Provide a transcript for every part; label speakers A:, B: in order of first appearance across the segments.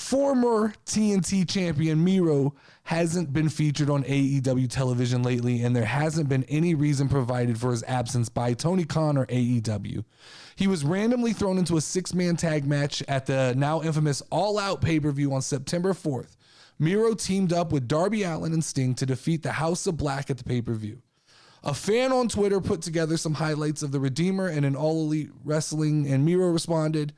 A: Former TNT champion Miro hasn't been featured on AEW television lately, and there hasn't been any reason provided for his absence by Tony Khan or AEW. He was randomly thrown into a 6-man tag match at the now infamous All Out pay-per-view on September 4th. Miro teamed up with Darby Allin and Sting to defeat the House of Black at the pay-per-view. A fan on Twitter put together some highlights of the Redeemer and an All Elite Wrestling, and Miro responded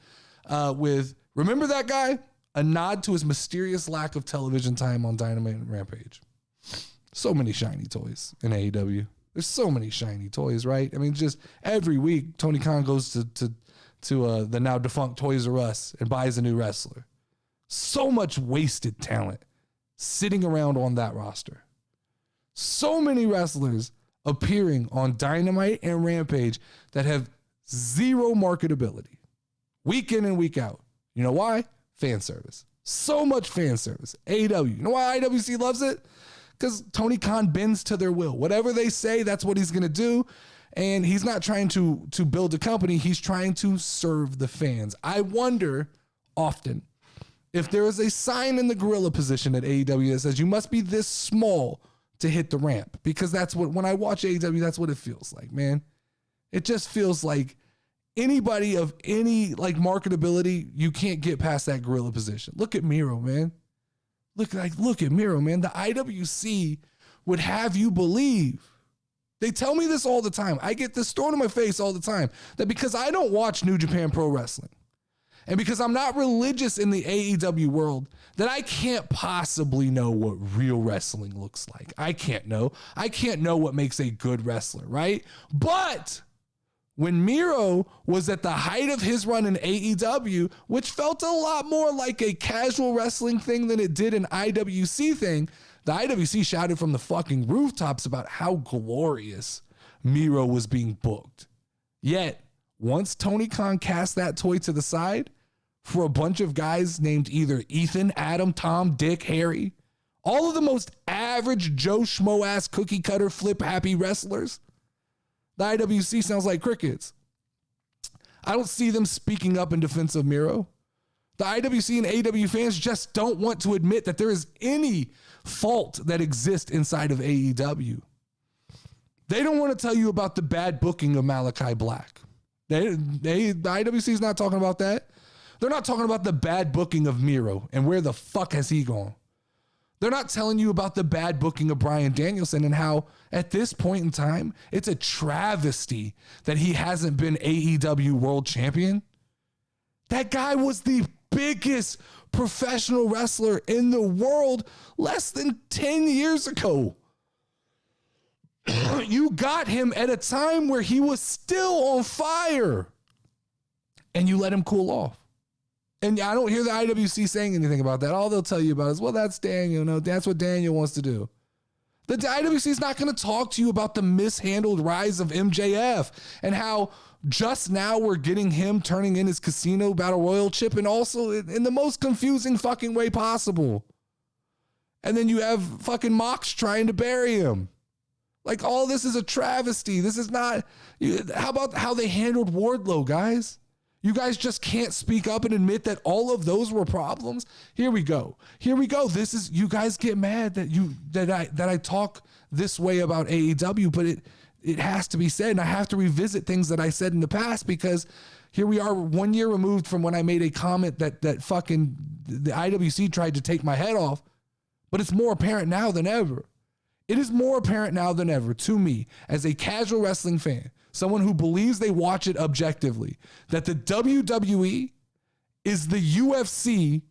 A: with, "Remember that guy?" A nod to his mysterious lack of television time on Dynamite and Rampage. So many shiny toys in AEW. There's so many shiny toys, right? I mean, just every week, Tony Khan goes to the now defunct Toys R Us and buys a new wrestler. So much wasted talent sitting around on that roster. So many wrestlers appearing on Dynamite and Rampage that have zero marketability. Week in and week out. You know why? Fan service. So much fan service. AEW. You know why IWC loves it? Because Tony Khan bends to their will. Whatever they say, that's what he's going to do. And he's not trying to build a company. He's trying to serve the fans. I wonder often if there is a sign in the gorilla position at AEW that says you must be this small to hit the ramp. Because that's what, when I watch AEW, that's what it feels like, man. It just feels like anybody of any like marketability, you can't get past that gorilla position. Look at Miro, man. Look at Miro, man. The IWC would have you believe. They tell me this all the time. I get this thrown in my face all the time, that because I don't watch New Japan Pro Wrestling and because I'm not religious in the AEW world, that I can't possibly know what real wrestling looks like. I can't know. I can't know what makes a good wrestler, right? But when Miro was at the height of his run in AEW, which felt a lot more like a casual wrestling thing than it did an IWC thing, the IWC shouted from the fucking rooftops about how glorious Miro was being booked. Yet, once Tony Khan cast that toy to the side for a bunch of guys named either Ethan, Adam, Tom, Dick, Harry, all of the most average Joe Schmo-ass cookie cutter flip happy wrestlers, the IWC sounds like crickets. I don't see them speaking up in defense of Miro. The IWC and AEW fans just don't want to admit that there is any fault that exists inside of AEW. They don't want to tell you about the bad booking of Malachi Black. The IWC is not talking about that. They're not talking about the bad booking of Miro and where the fuck has he gone. They're not telling you about the bad booking of Bryan Danielson and how at this point in time, it's a travesty that he hasn't been AEW world champion. That guy was the biggest professional wrestler in the world less than 10 years ago. You got him at a time where he was still on fire and you let him cool off. And I don't hear the IWC saying anything about that. All they'll tell you about is, well, that's Daniel. No, that's what Daniel wants to do. The IWC is not going to talk to you about the mishandled rise of MJF and how just now we're getting him turning in his Casino Battle Royal chip, and also in the most confusing fucking way possible. And then you have fucking Mox trying to bury him. Like, all this is a travesty. This is not... How about how they handled Wardlow, guys? You guys just can't speak up and admit that all of those were problems. Here we go. This is, you guys get mad that I talk this way about AEW, but it has to be said, and I have to revisit things that I said in the past, because here we are 1 year removed from when I made a comment that fucking the IWC tried to take my head off, but it's more apparent now than ever. It is more apparent now than ever to me as a casual wrestling fan, someone who believes they watch it objectively, that the WWE is the UFC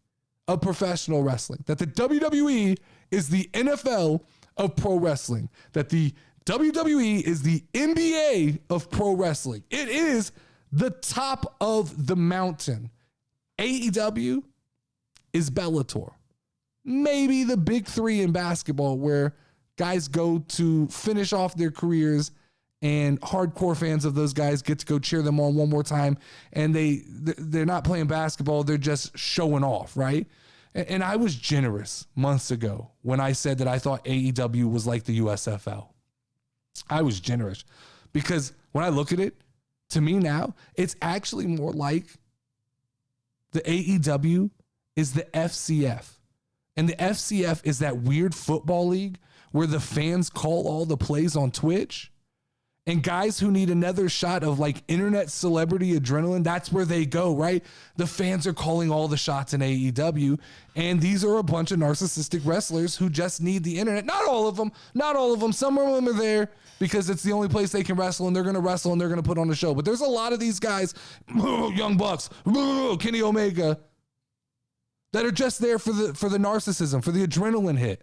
A: of professional wrestling, that the WWE is the NFL of pro wrestling, that the WWE is the NBA of pro wrestling. It is the top of the mountain. AEW is Bellator. Maybe the big three in basketball, where guys go to finish off their careers and hardcore fans of those guys get to go cheer them on one more time. And they're not playing basketball. They're just showing off, right? And I was generous months ago when I said that I thought AEW was like the USFL. I was generous because when I look at it, to me now, it's actually more like the AEW is the FCF. And the FCF is that weird football league where the fans call all the plays on Twitch. And guys who need another shot of like internet celebrity adrenaline, that's where they go, right? The fans are calling all the shots in AEW. And these are a bunch of narcissistic wrestlers who just need the internet. Not all of them. Not all of them. Some of them are there because it's the only place they can wrestle, and they're going to wrestle and they're going to put on a show. But there's a lot of these guys, Young Bucks, Kenny Omega, that are just there for the narcissism, for the adrenaline hit.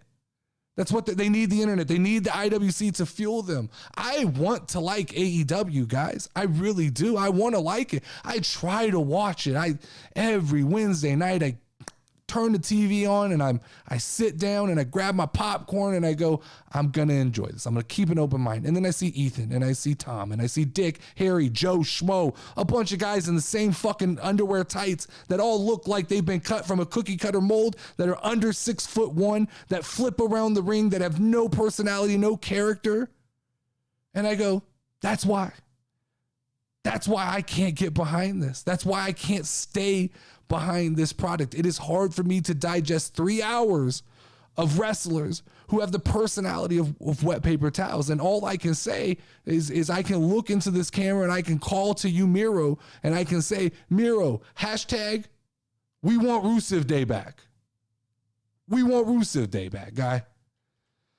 A: That's what they need, the internet. They need the IWC to fuel them. I want to like AEW, guys. I really do. I want to like it. I try to watch it. Every Wednesday night, I turn the TV on and I sit down and I grab my popcorn and I go, I'm going to enjoy this. I'm going to keep an open mind. And then I see Ethan and I see Tom and I see Dick, Harry, Joe, Schmo, a bunch of guys in the same fucking underwear tights that all look like they've been cut from a cookie cutter mold, that are under 6'1", that flip around the ring, that have no personality, no character. And I go, that's why. That's why I can't get behind this. That's why I can't stay behind this product. It is hard for me to digest 3 hours of wrestlers who have the personality of wet paper towels. And all I can say is I can look into this camera and I can call to you, Miro, and I can say, Miro, hashtag, we want Rusev Day back. We want Rusev Day back, guy.